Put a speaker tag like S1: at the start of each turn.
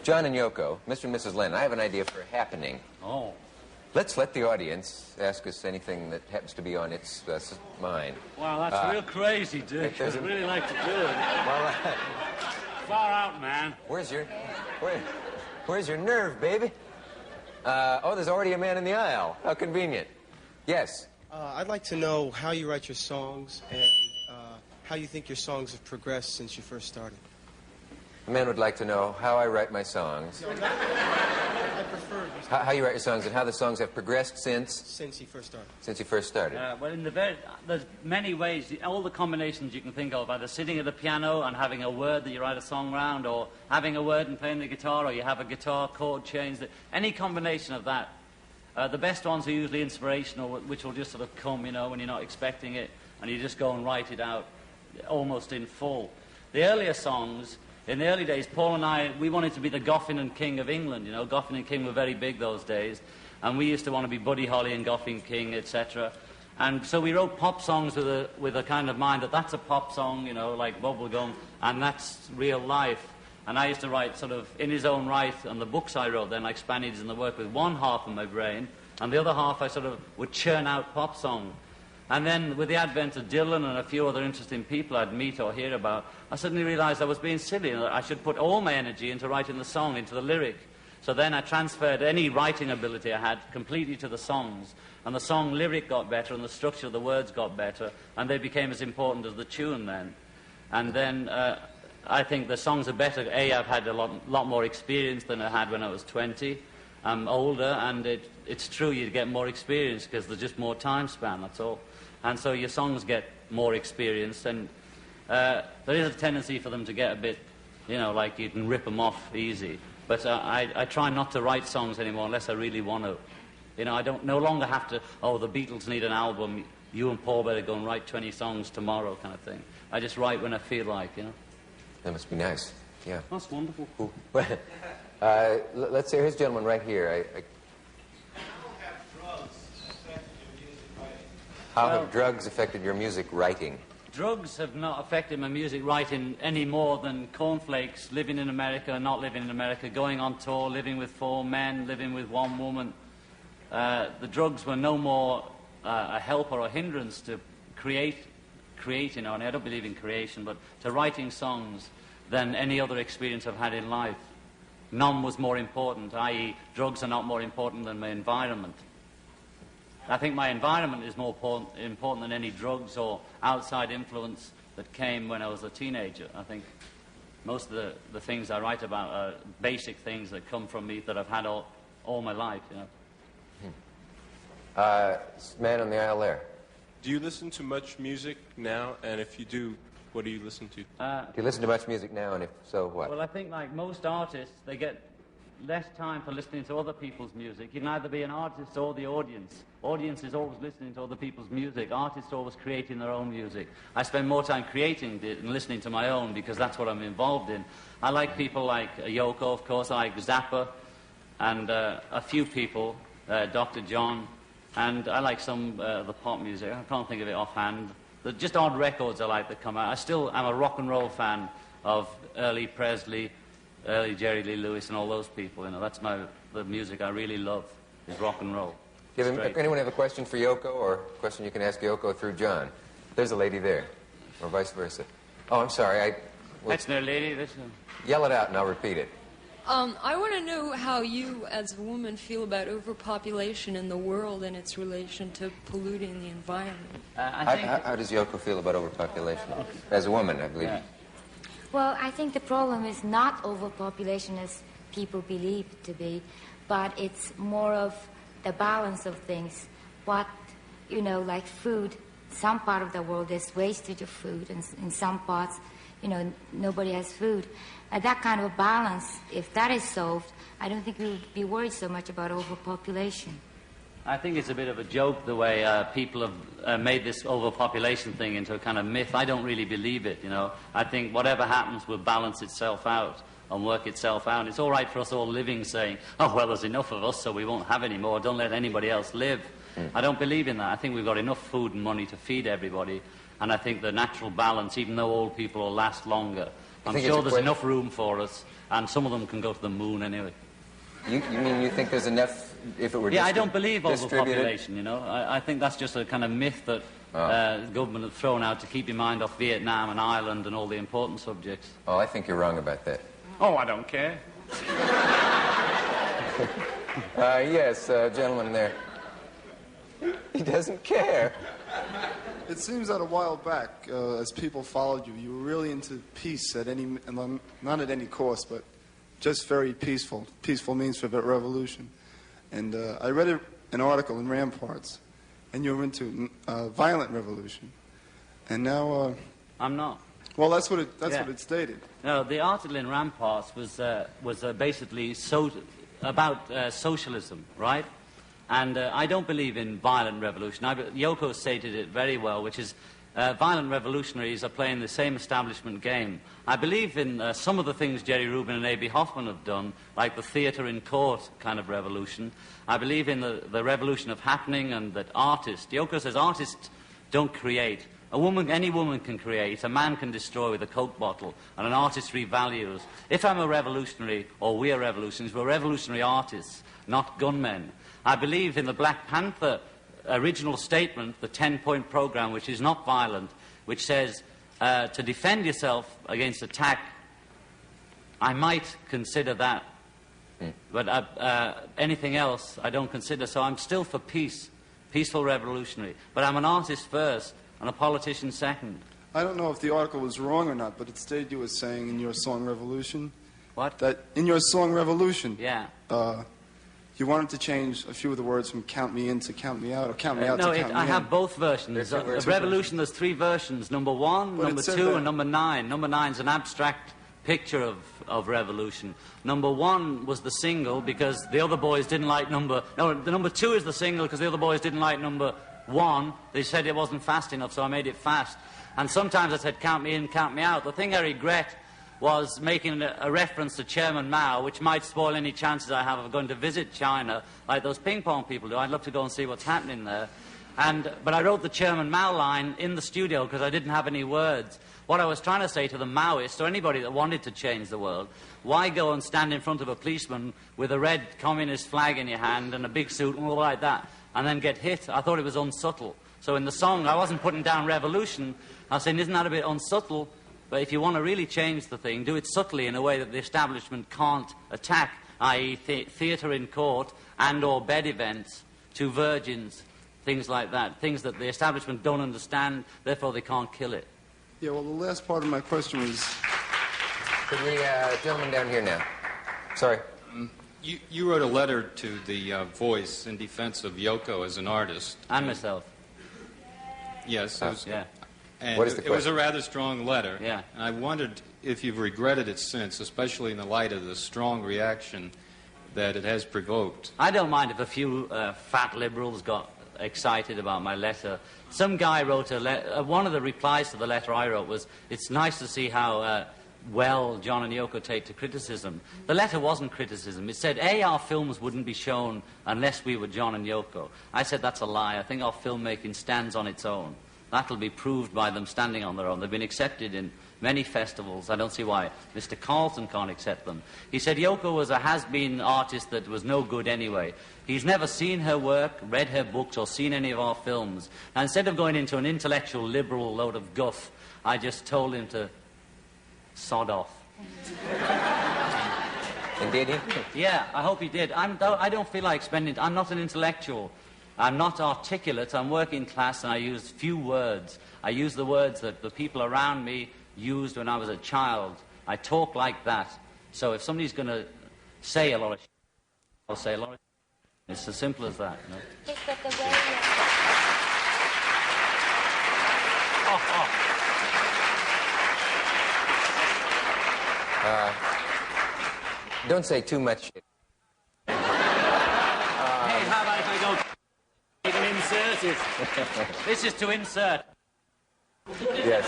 S1: John and Yoko, Mr. and Mrs. Lennon, I have an idea for a happening.
S2: Oh.
S1: Let's let the audience ask us anything that happens to be on its mind.
S2: Wow, that's real crazy, Dick. I'd really like to do it.
S1: Well,
S2: far out, man.
S1: Where's your nerve, baby? Oh, there's already a man in the aisle. How convenient. Yes.
S3: I'd like to know how you write your songs and how you think your songs have progressed since you first started.
S1: A man would like to know how I write my songs.
S3: I prefer
S1: how you write your songs and how the songs have progressed since
S3: you first started.
S1: Since you first started.
S2: Well, there's many ways. All the combinations you can think of, either sitting at a piano and having a word that you write a song around, or having a word and playing the guitar, or you have a guitar chord change. Any combination of that. The best ones are usually inspirational, which will just sort of come, you know, when you're not expecting it, and you just go and write it out almost in full. The earlier songs. In the early days, Paul and I, we wanted to be the Goffin and King of England, you know. Goffin and King were very big those days, and we used to want to be Buddy Holly and Goffin King, etc. And so we wrote pop songs with a kind of mind that that's a pop song, you know, like Bubblegum, and that's real life. And I used to write sort of in his own right, and the books I wrote then, like Spaniards in the Work, with one half of my brain, and the other half I sort of would churn out pop songs. And then with the advent of Dylan and a few other interesting people I'd meet or hear about, I suddenly realized I was being silly and that I should put all my energy into writing the song, into the lyric. So then I transferred any writing ability I had completely to the songs. And the song lyric got better and the structure of the words got better, and they became as important as the tune then. And then I think the songs are better. I've had a lot more experience than I had when I was 20. I'm older, and it's true you get more experience because there's just more time span, that's all. And so your songs get more experience, and there is a tendency for them to get a bit, you know, like you can rip them off easy. But I try not to write songs anymore unless I really want to. You know, I don't no longer have to, oh, the Beatles need an album, you and Paul better go and write 20 songs tomorrow kind of thing. I just write when I feel like, you know.
S1: That must be nice, yeah.
S2: That's wonderful.
S1: Cool. Let's hear his gentleman right here. How have drugs affected your music writing?
S2: Drugs have not affected my music writing any more than cornflakes, living in America, not living in America, going on tour, living with 4 men, living with 1 woman. The drugs were no more a help or a hindrance to creating, and I don't believe in creation, but to writing songs than any other experience I've had in life. None was more important, i.e. drugs are not more important than my environment. I think my environment is more important than any drugs or outside influence that came when I was a teenager. I think most of the things I write about are basic things that come from me that I've had all my life, you know.
S1: Man on the aisle there.
S4: Do you listen to much music now? And if you do, what do you listen to?
S1: Do you listen to much music now, and if so, what?
S2: Well, I think like most artists, they get less time for listening to other people's music. You can either be an artist or the audience. Audience is always listening to other people's music. Artists are always creating their own music. I spend more time creating it than listening to my own because that's what I'm involved in. I like people like Yoko, of course. I like Zappa and a few people, Dr. John, and I like some of the pop music. I can't think of it offhand. They're just odd records I like that come out. I still am a rock and roll fan of early Presley, early Jerry Lee Lewis and all those people. You know, that's the music I really love, is rock and roll.
S1: Anyone have a question for Yoko, or a question you can ask Yoko through John? There's a lady there, or vice versa. Oh, I'm sorry.
S2: That's no lady.
S1: Yell it out and I'll repeat it.
S5: I want to know how you, as a woman, feel about overpopulation in the world and its relation to polluting the environment.
S1: How does Yoko feel about overpopulation? As a woman, I believe.
S2: Yeah.
S6: Well, I think the problem is not overpopulation as people believe it to be, but it's more of the balance of things. What, you know, like food, some part of the world there's wastage of food, and in some parts, you know, nobody has food. That kind of balance, if that is solved, I don't think we would be worried so much about overpopulation.
S2: I think it's a bit of a joke the way people have made this overpopulation thing into a kind of myth. I don't really believe it, you know. I think whatever happens will balance itself out and work itself out. It's all right for us all living saying, oh, well, there's enough of us, so we won't have any more. Don't let anybody else live. I don't believe in that. I think we've got enough food and money to feed everybody. And I think the natural balance, even though old people will last longer, I'm sure there's enough room for us, and some of them can go to the moon anyway.
S1: You mean you think there's enough if it were
S2: I don't believe
S1: distributed?
S2: overpopulation, you know. I think that's just a kind of myth that the government have thrown out to keep your mind off Vietnam and Ireland and all the important subjects.
S1: Oh, I think you're wrong about that.
S2: Oh, I don't care.
S1: Yes, gentleman there. He doesn't care.
S7: It seems that a while back, as people followed you, you were really into peace at any, not at any cost, but just very peaceful. Peaceful means for revolution. And I read an article in Ramparts, and you were into violent revolution. And now...
S2: I'm not.
S7: Well, that's what it stated.
S2: No, the article in Ramparts was basically about socialism, right? And I don't believe in violent revolution. Yoko stated it very well, which is violent revolutionaries are playing the same establishment game. I believe in some of the things Jerry Rubin and A.B. Hoffman have done, like the theatre in court kind of revolution. I believe in the revolution of happening and that artists... Yoko says artists don't create. Any woman can create, a man can destroy with a Coke bottle, and an artist revalues. If I'm a revolutionary, or we're revolutionaries, we're revolutionary artists, not gunmen. I believe in the Black Panther original statement, the 10-point program, which is not violent, which says to defend yourself against attack. I might consider that, but anything else I don't consider. So I'm still for peace, peaceful revolutionary. But I'm an artist first and a politician second.
S7: I don't know if the article was wrong or not, but it stated you were saying in your song Revolution...
S2: What?
S7: That in your song Revolution...
S2: Yeah.
S7: You wanted to change a few of the words from count me in to count me out, or count me out to count me in.
S2: No, I have both versions. Revolution, there's 3 versions. Number 1, number 2, and number 9. Number 9 is an abstract picture of revolution. Number 1 was the single because the other boys didn't like number... No, the number 2 is the single because the other boys didn't like number 1. They said it wasn't fast enough, so I made it fast. And sometimes I said count me in, count me out. The thing I regret was making a reference to Chairman Mao, which might spoil any chances I have of going to visit China, like those ping-pong people do. I'd love to go and see what's happening there. But I wrote the Chairman Mao line in the studio because I didn't have any words. What I was trying to say to the Maoists, or anybody that wanted to change the world, why go and stand in front of a policeman with a red communist flag in your hand and a big suit and all like that, and then get hit? I thought it was unsubtle. So in the song, I wasn't putting down revolution. I was saying, isn't that a bit unsubtle? But if you want to really change the thing, do it subtly in a way that the establishment can't attack, i.e. theatre in court and or bed events, 2 virgins, things like that, things that the establishment don't understand, therefore they can't kill it.
S7: Yeah, well, the last part of my question was...
S1: Could we, gentleman down here now. Sorry.
S8: You wrote a letter to the Voice in defense of Yoko as an artist.
S2: And myself.
S8: Yes.
S2: Yeah.
S8: And
S1: what is the question?
S8: It was a rather strong letter.
S2: Yeah.
S8: And I wondered if you've regretted it since, especially in the light of the strong reaction that it has provoked.
S2: I don't mind if a few fat liberals got excited about my letter. Some guy wrote one of the replies to the letter I wrote was, it's nice to see how well John and Yoko take to criticism. The letter wasn't criticism. It said, our films wouldn't be shown unless we were John and Yoko. I said, that's a lie. I think our filmmaking stands on its own. That'll be proved by them standing on their own. They've been accepted in many festivals. I don't see why Mr. Carlton can't accept them. He said Yoko was a has-been artist that was no good anyway. He's never seen her work, read her books, or seen any of our films. Now, instead of going into an intellectual liberal load of guff, I just told him to sod off.
S1: And did he?
S2: Yeah, I hope he did. I don't feel like spending... I'm not an intellectual. I'm not articulate. I'm working class, and I use few words. I use the words that the people around me used when I was a child. I talk like that. So if somebody's going to say a lot of shit, I'll say a lot of shit. It's as simple as that, you know?
S1: Don't say too much shit.
S2: Hey, how about if I go... You can insert it. This is to insert.
S1: Yes.